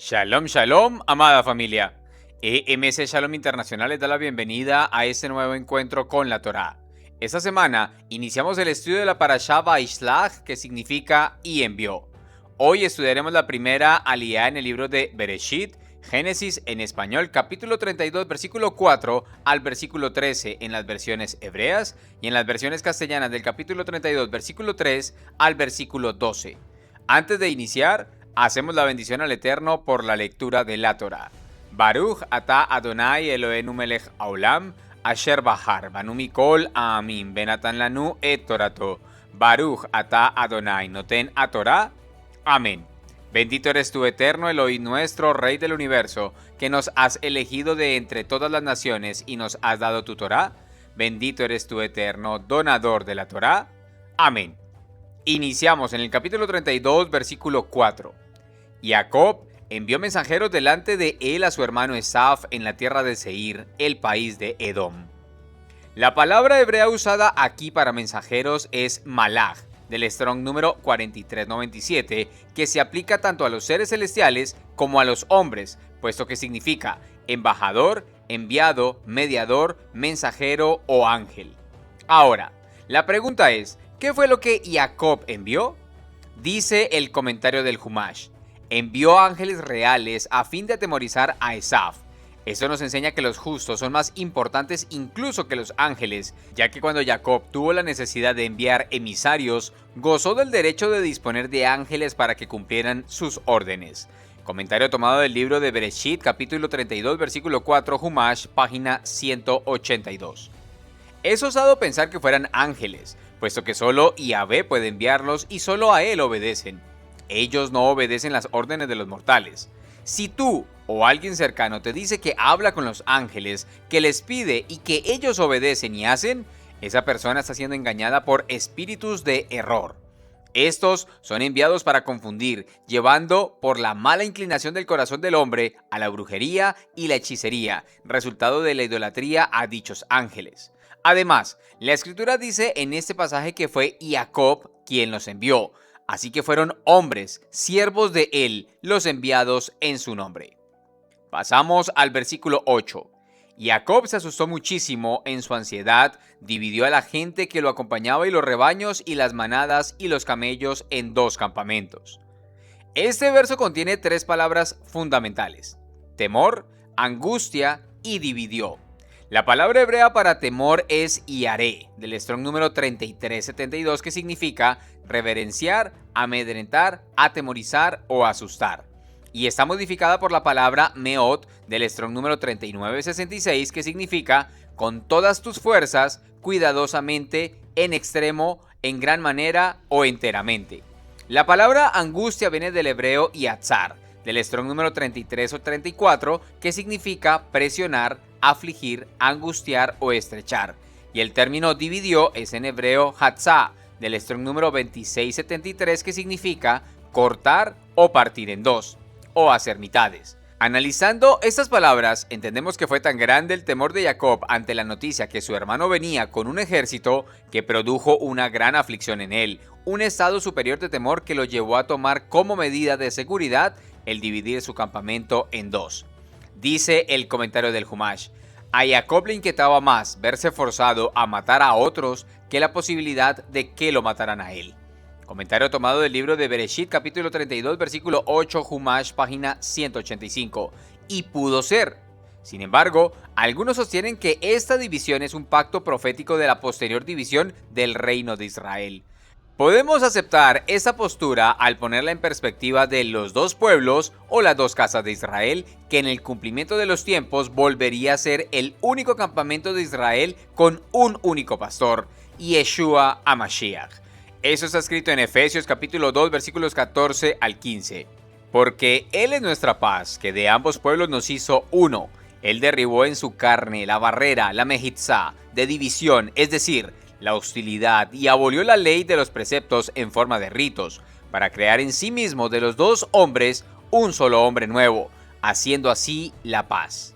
Shalom, shalom, amada familia. EMC Shalom Internacional les da la bienvenida a este nuevo encuentro con la Torá. Esta semana iniciamos el estudio de la Parashá Vaishlach, que significa y envió. Hoy estudiaremos la primera aliyá en el libro de Bereshit, Génesis en español, capítulo 32, versículo 4 al versículo 13 en las versiones hebreas y en las versiones castellanas del capítulo 32, versículo 3 al versículo 12. Antes de iniciar, hacemos la bendición al Eterno por la lectura de la Torá. Baruch ata Adonai Eloheinu melech haolam, asher bahar banu mikol aamim benatan lanu et torato. Baruch ata Adonai noten a Torá. Amén. Bendito eres tú, Eterno Elohim nuestro, Rey del universo, que nos has elegido de entre todas las naciones y nos has dado tu Torá. Bendito eres tú, Eterno, donador de la Torá. Amén. Iniciamos en el capítulo 32, versículo 4. Jacob envió mensajeros delante de él a su hermano Esaf en la tierra de Seir, el país de Edom. La palabra hebrea usada aquí para mensajeros es malach, del Strong número 4397, que se aplica tanto a los seres celestiales como a los hombres, puesto que significa embajador, enviado, mediador, mensajero o ángel. Ahora, la pregunta es, ¿qué fue lo que Jacob envió? Dice el comentario del Humash: envió ángeles reales a fin de atemorizar a Esaf. Esto nos enseña que los justos son más importantes incluso que los ángeles, ya que cuando Jacob tuvo la necesidad de enviar emisarios, gozó del derecho de disponer de ángeles para que cumplieran sus órdenes. Comentario tomado del libro de Bereshit, capítulo 32, versículo 4, Humash, página 182. Es osado pensar que fueran ángeles, puesto que solo Yahvé puede enviarlos y solo a él obedecen. Ellos no obedecen las órdenes de los mortales. Si tú o alguien cercano te dice que habla con los ángeles, que les pide y que ellos obedecen y hacen, esa persona está siendo engañada por espíritus de error. Estos son enviados para confundir, llevando por la mala inclinación del corazón del hombre a la brujería y la hechicería, resultado de la idolatría a dichos ángeles. Además, la escritura dice en este pasaje que fue Jacob quien los envió, así que fueron hombres, siervos de él, los enviados en su nombre. Pasamos al versículo 8. Jacob se asustó muchísimo en su ansiedad, dividió a la gente que lo acompañaba y los rebaños y las manadas y los camellos en dos campamentos. Este verso contiene tres palabras fundamentales: temor, angustia y dividió. La palabra hebrea para temor es yaré, del Strong número 3372, que significa reverenciar, amedrentar, atemorizar o asustar. Y está modificada por la palabra meot, del Strong número 3966, que significa con todas tus fuerzas, cuidadosamente, en extremo, en gran manera o enteramente. La palabra angustia viene del hebreo yatzar, del Strong número 33 o 34, que significa presionar, afligir, angustiar o estrechar. Y el término dividió es en hebreo hatzá, del Strong número 2673, que significa cortar o partir en dos, o hacer mitades. Analizando estas palabras, entendemos que fue tan grande el temor de Jacob ante la noticia que su hermano venía con un ejército que produjo una gran aflicción en él, un estado superior de temor que lo llevó a tomar como medida de seguridad el dividir su campamento en dos. Dice el comentario del Humash: a Jacob le inquietaba más verse forzado a matar a otros que la posibilidad de que lo mataran a él. Comentario tomado del libro de Bereshit, capítulo 32, versículo 8, Humash, página 185. Y pudo ser. Sin embargo, algunos sostienen que esta división es un pacto profético de la posterior división del reino de Israel. Podemos aceptar esta postura al ponerla en perspectiva de los dos pueblos o las dos casas de Israel, que en el cumplimiento de los tiempos volvería a ser el único campamento de Israel con un único pastor, Yeshua HaMashiach. Eso está escrito en Efesios capítulo 2, versículos 14 al 15. Porque Él es nuestra paz, que de ambos pueblos nos hizo uno. Él derribó en su carne la barrera, la mejitzá, de división, es decir, la hostilidad, y abolió la ley de los preceptos en forma de ritos, para crear en sí mismo de los dos hombres un solo hombre nuevo, haciendo así la paz.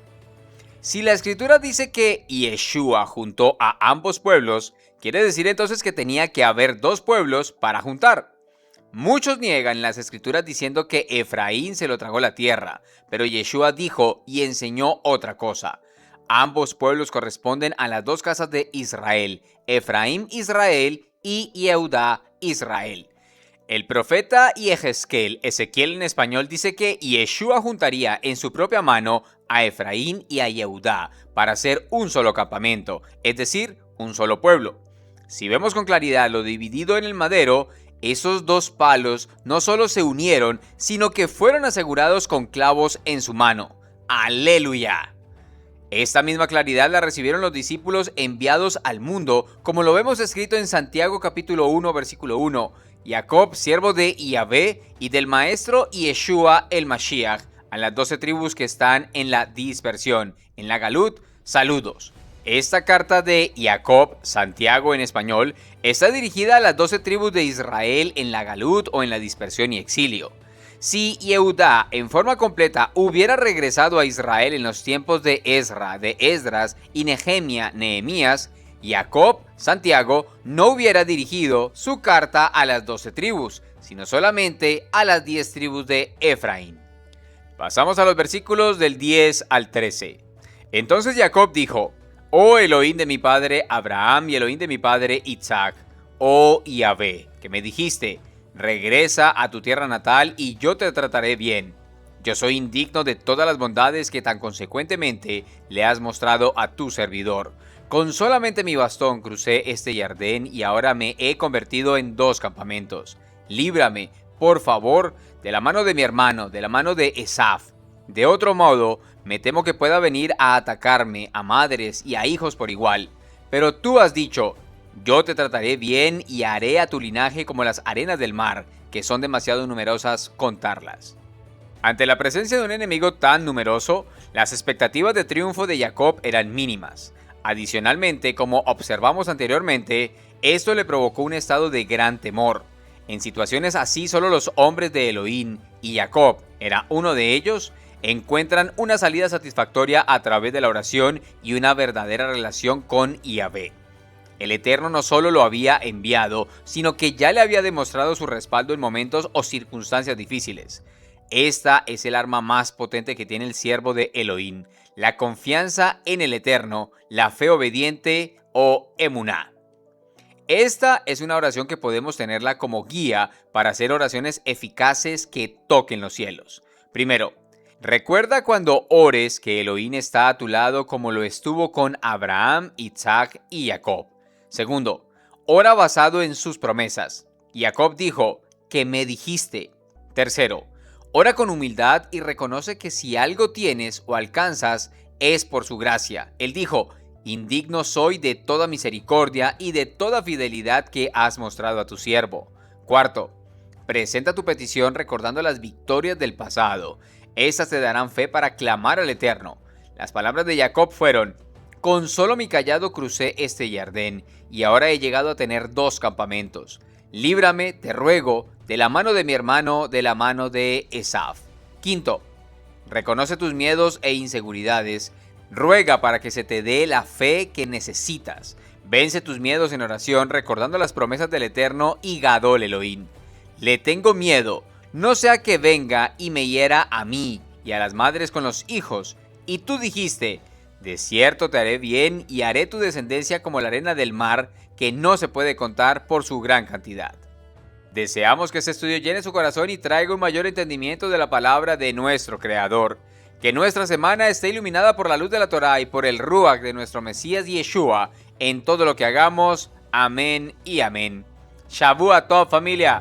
Si la escritura dice que Yeshua juntó a ambos pueblos, quiere decir entonces que tenía que haber dos pueblos para juntar. Muchos niegan en las escrituras diciendo que Efraín se lo tragó la tierra, pero Yeshua dijo y enseñó otra cosa. Ambos pueblos corresponden a las dos casas de Israel, Efraín Israel y Yehudá Israel. El profeta Ezequiel en español, dice que Yeshua juntaría en su propia mano a Efraín y a Yehudá para hacer un solo campamento, es decir, un solo pueblo. Si vemos con claridad lo dividido en el madero, esos dos palos no solo se unieron, sino que fueron asegurados con clavos en su mano. ¡Aleluya! Esta misma claridad la recibieron los discípulos enviados al mundo, como lo vemos escrito en Santiago capítulo 1, versículo 1. Jacob, siervo de Yahvé y del maestro Yeshua el Mashiach, a las 12 tribus que están en la dispersión. En la Galut, saludos. Esta carta de Jacob, Santiago en español, está dirigida a las 12 tribus de Israel en la Galut o en la dispersión y exilio. Si Yehudá en forma completa hubiera regresado a Israel en los tiempos de Esdras y Nehemías, Jacob, Santiago, no hubiera dirigido su carta a las 12 tribus, sino solamente a las 10 tribus de Efraín. Pasamos a los versículos del 10 al 13. Entonces Jacob dijo: Oh Elohim de mi padre Abraham y Elohim de mi padre Isaac, oh Yahvé, que me dijiste: regresa a tu tierra natal y yo te trataré bien. Yo soy indigno de todas las bondades que tan consecuentemente le has mostrado a tu servidor. Con solamente mi bastón crucé este Jardín y ahora me he convertido en 2 campamentos. Líbrame, por favor, de la mano de mi hermano, de la mano de Esaf. De otro modo, me temo que pueda venir a atacarme a madres y a hijos por igual. Pero tú has dicho: yo te trataré bien y haré a tu linaje como las arenas del mar, que son demasiado numerosas contarlas. Ante la presencia de un enemigo tan numeroso, las expectativas de triunfo de Jacob eran mínimas. Adicionalmente, como observamos anteriormente, esto le provocó un estado de gran temor. En situaciones así, solo los hombres de Elohim, y Jacob era uno de ellos, encuentran una salida satisfactoria a través de la oración y una verdadera relación con Yahvé. El Eterno no solo lo había enviado, sino que ya le había demostrado su respaldo en momentos o circunstancias difíciles. Esta es el arma más potente que tiene el siervo de Elohim: la confianza en el Eterno, la fe obediente o emuná. Esta es una oración que podemos tenerla como guía para hacer oraciones eficaces que toquen los cielos. Primero, recuerda cuando ores que Elohim está a tu lado como lo estuvo con Abraham, Isaac y Jacob. Segundo, ora basado en sus promesas. Jacob dijo: que me dijiste. Tercero, ora con humildad y reconoce que si algo tienes o alcanzas es por su gracia. Él dijo: indigno soy de toda misericordia y de toda fidelidad que has mostrado a tu siervo. Cuarto, presenta tu petición recordando las victorias del pasado. Estas te darán fe para clamar al Eterno. Las palabras de Jacob fueron: con solo mi cayado crucé este Jardín y ahora he llegado a tener 2 campamentos. Líbrame, te ruego, de la mano de mi hermano, de la mano de Esaf. Quinto, reconoce tus miedos e inseguridades. Ruega para que se te dé la fe que necesitas. Vence tus miedos en oración recordando las promesas del Eterno y Gadol Elohim. Le tengo miedo, no sea que venga y me hiera a mí y a las madres con los hijos. Y tú dijiste: de cierto te haré bien y haré tu descendencia como la arena del mar, que no se puede contar por su gran cantidad. Deseamos que este estudio llene su corazón y traiga un mayor entendimiento de la palabra de nuestro Creador. Que nuestra semana esté iluminada por la luz de la Torá y por el Ruach de nuestro Mesías Yeshua en todo lo que hagamos. Amén y amén. Shavua Tov, familia.